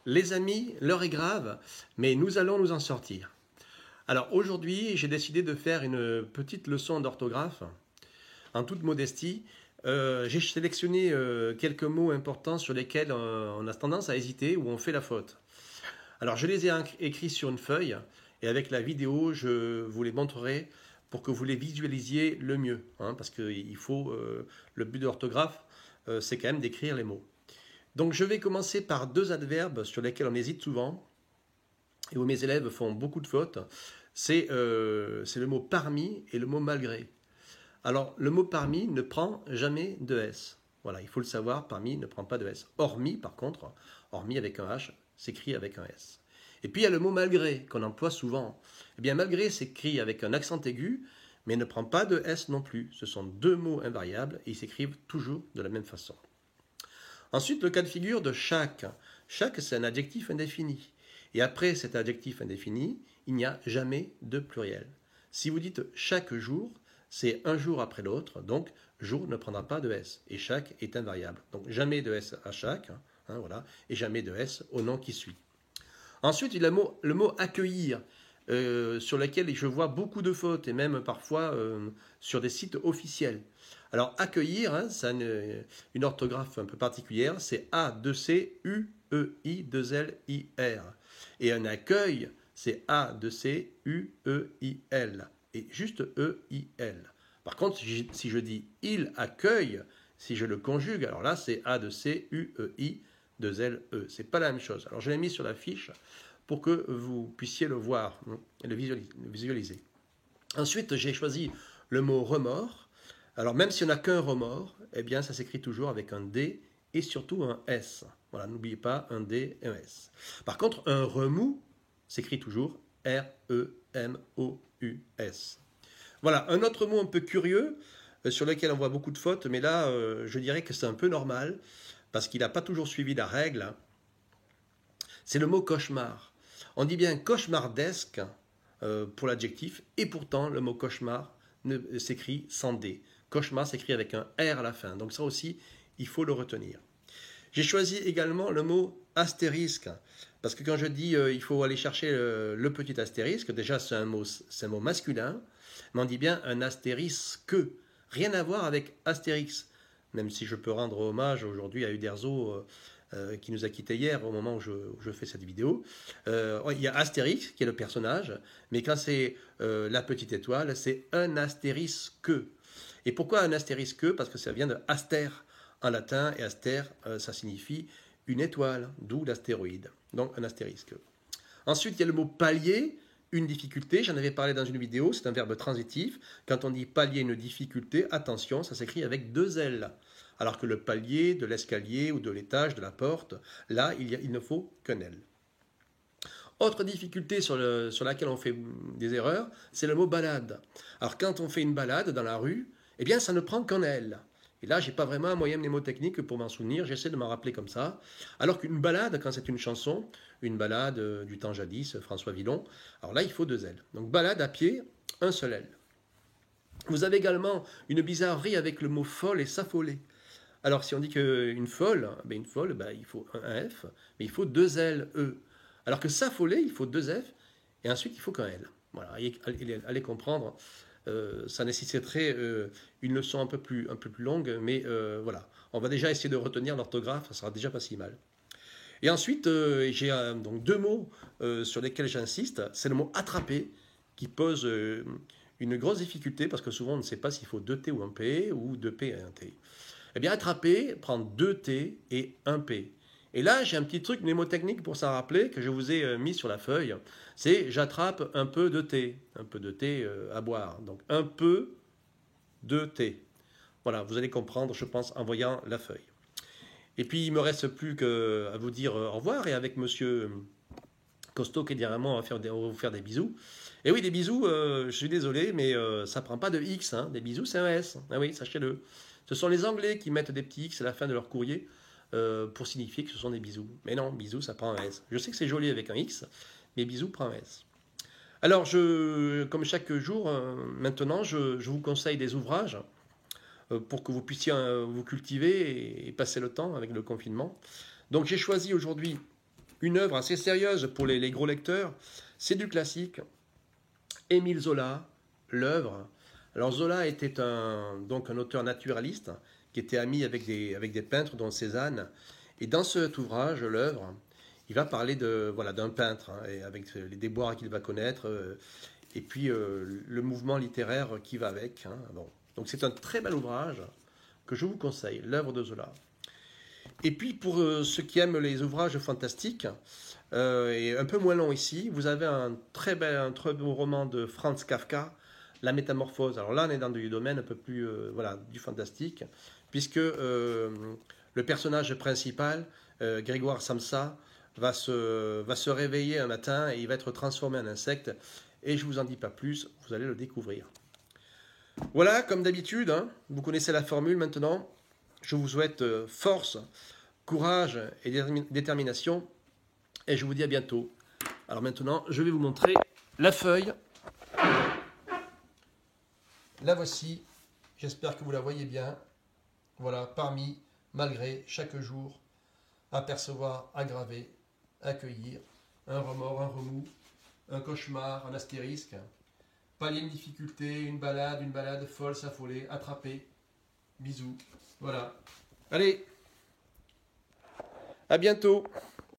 Les amis, l'heure est grave, mais nous allons nous en sortir. Alors aujourd'hui, j'ai décidé de faire une petite leçon d'orthographe, en toute modestie. J'ai sélectionné quelques mots importants sur lesquels on a tendance à hésiter ou on fait la faute. Alors je les ai écrits sur une feuille et avec la vidéo, je vous les montrerai pour que vous les visualisiez le mieux. Parce que le but de l'orthographe, c'est quand même d'écrire les mots. Donc je vais commencer par deux adverbes sur lesquels on hésite souvent et où mes élèves font beaucoup de fautes. C'est le mot parmi et le mot malgré. Alors le mot parmi ne prend jamais de S. Voilà, il faut le savoir, parmi ne prend pas de S. Hormis par contre, hormis avec un H, s'écrit avec un S. Et puis il y a le mot malgré qu'on emploie souvent. Eh bien malgré s'écrit avec un accent aigu, mais ne prend pas de S non plus. Ce sont deux mots invariables et ils s'écrivent toujours de la même façon. Ensuite, le cas de figure de chaque. Chaque, c'est un adjectif indéfini. Et après cet adjectif indéfini, il n'y a jamais de pluriel. Si vous dites chaque jour, c'est un jour après l'autre, donc jour ne prendra pas de S. Et chaque est invariable. Donc jamais de S à chaque, voilà, et jamais de S au nom qui suit. Ensuite, il y a le mot accueillir, sur lequel je vois beaucoup de fautes, et même parfois sur des sites officiels. Alors, accueillir, c'est une orthographe un peu particulière, c'est A-2-C-U-E-I-2-L-I-R. Et un accueil, c'est A-2-C-U-E-I-L. Et juste E-I-L. Par contre, si je dis il accueille, si je le conjugue, alors là, c'est A-2-C-U-E-I-2-L-E. C'est pas la même chose. Alors, je l'ai mis sur la fiche pour que vous puissiez le voir et le visualiser. Ensuite, j'ai choisi le mot remords. Alors, même si on n'a qu'un remords, eh bien, ça s'écrit toujours avec un D et surtout un S. Voilà, n'oubliez pas un D et un S. Par contre, un remous s'écrit toujours R-E-M-O-U-S. Voilà, un autre mot un peu curieux, sur lequel on voit beaucoup de fautes, mais là, je dirais que c'est un peu normal, parce qu'il n'a pas toujours suivi la règle. C'est le mot cauchemar. On dit bien cauchemardesque pour l'adjectif, et pourtant, le mot cauchemar s'écrit sans D. Cauchemar s'écrit avec un R à la fin. Donc ça aussi, il faut le retenir. J'ai choisi également le mot astérisque. Parce que quand je dis il faut aller chercher le petit astérisque, déjà c'est un mot masculin, mais on dit bien un astérisque. Rien à voir avec Astérix. Même si je peux rendre hommage aujourd'hui à Uderzo qui nous a quittés hier au moment où je fais cette vidéo. Il y a Astérix qui est le personnage, mais quand c'est la petite étoile, c'est un astérisque. Et pourquoi un astérisque? Parce que ça vient de aster en latin, et aster, ça signifie une étoile, d'où l'astéroïde. Donc un astérisque. Ensuite, il y a le mot pallier, une difficulté. J'en avais parlé dans une vidéo, c'est un verbe transitif. Quand on dit pallier une difficulté, attention, ça s'écrit avec deux L. Alors que le palier de l'escalier ou de l'étage, de la porte, là, il ne faut qu'un L. Autre difficulté sur laquelle on fait des erreurs, c'est le mot balade. Alors quand on fait une balade dans la rue, eh bien ça ne prend qu'un L. Et là, je n'ai pas vraiment un moyen mnémotechnique pour m'en souvenir, j'essaie de m'en rappeler comme ça. Alors qu'une balade, quand c'est une chanson, une balade du temps jadis, François Villon, alors là, il faut deux L. Donc balade à pied, un seul L. Vous avez également une bizarrerie avec le mot folle et s'affoler. Alors si on dit qu'une folle, il faut un F, mais il faut deux L, E. Alors que s'affoler, il faut deux F, et ensuite il faut qu'un L. Voilà, allez comprendre. Ça nécessiterait une leçon un peu plus longue, mais voilà. On va déjà essayer de retenir l'orthographe, ça sera déjà pas si mal. Et ensuite, j'ai donc deux mots sur lesquels j'insiste. C'est le mot attraper, qui pose une grosse difficulté, parce que souvent on ne sait pas s'il faut deux T ou un P, ou deux P et un T. Eh bien, attraper prend deux T et un P. Et là, j'ai un petit truc mnémotechnique pour s'en rappeler que je vous ai mis sur la feuille. C'est j'attrape un peu de thé à boire. Donc un peu de thé. Voilà, vous allez comprendre, je pense, en voyant la feuille. Et puis, il ne me reste plus qu'à vous dire au revoir. Et avec monsieur Costaud qui est derrière moi, on va vous faire des bisous. Et oui, des bisous, je suis désolé, mais ça ne prend pas de X. Des bisous, c'est un S. Ah oui, sachez-le. Ce sont les Anglais qui mettent des petits X à la fin de leur courrier pour signifier que ce sont des bisous. Mais non, bisous, ça prend un S. Je sais que c'est joli avec un X, mais bisous prend un S. Alors, comme chaque jour, maintenant, je vous conseille des ouvrages pour que vous puissiez vous cultiver et passer le temps avec le confinement. Donc, j'ai choisi aujourd'hui une œuvre assez sérieuse pour les gros lecteurs. C'est du classique. Émile Zola, l'œuvre. Alors Zola était donc un auteur naturaliste qui était ami avec des peintres, dont Cézanne. Et dans cet ouvrage, l'œuvre, il va parler d'un peintre, hein, et avec les déboires qu'il va connaître, et puis le mouvement littéraire qui va avec. Hein. Bon. Donc c'est un très bel ouvrage que je vous conseille, l'œuvre de Zola. Et puis pour ceux qui aiment les ouvrages fantastiques, et un peu moins long ici, vous avez un très beau roman de Franz Kafka, La Métamorphose. Alors là, on est dans du domaine un peu plus du fantastique, puisque le personnage principal, Grégoire Samsa, va se réveiller un matin et il va être transformé en insecte. Et je ne vous en dis pas plus, vous allez le découvrir. Voilà, comme d'habitude, hein, vous connaissez la formule maintenant. Je vous souhaite force, courage et détermination. Et je vous dis à bientôt. Alors maintenant, je vais vous montrer la feuille. La voici. J'espère que vous la voyez bien. Voilà, parmi, malgré, chaque jour, apercevoir, aggraver, accueillir, un remords, un remous, un cauchemar, un astérisque, pallier une difficulté, une balade folle, s'affoler, attraper. Bisous. Voilà. Allez, à bientôt.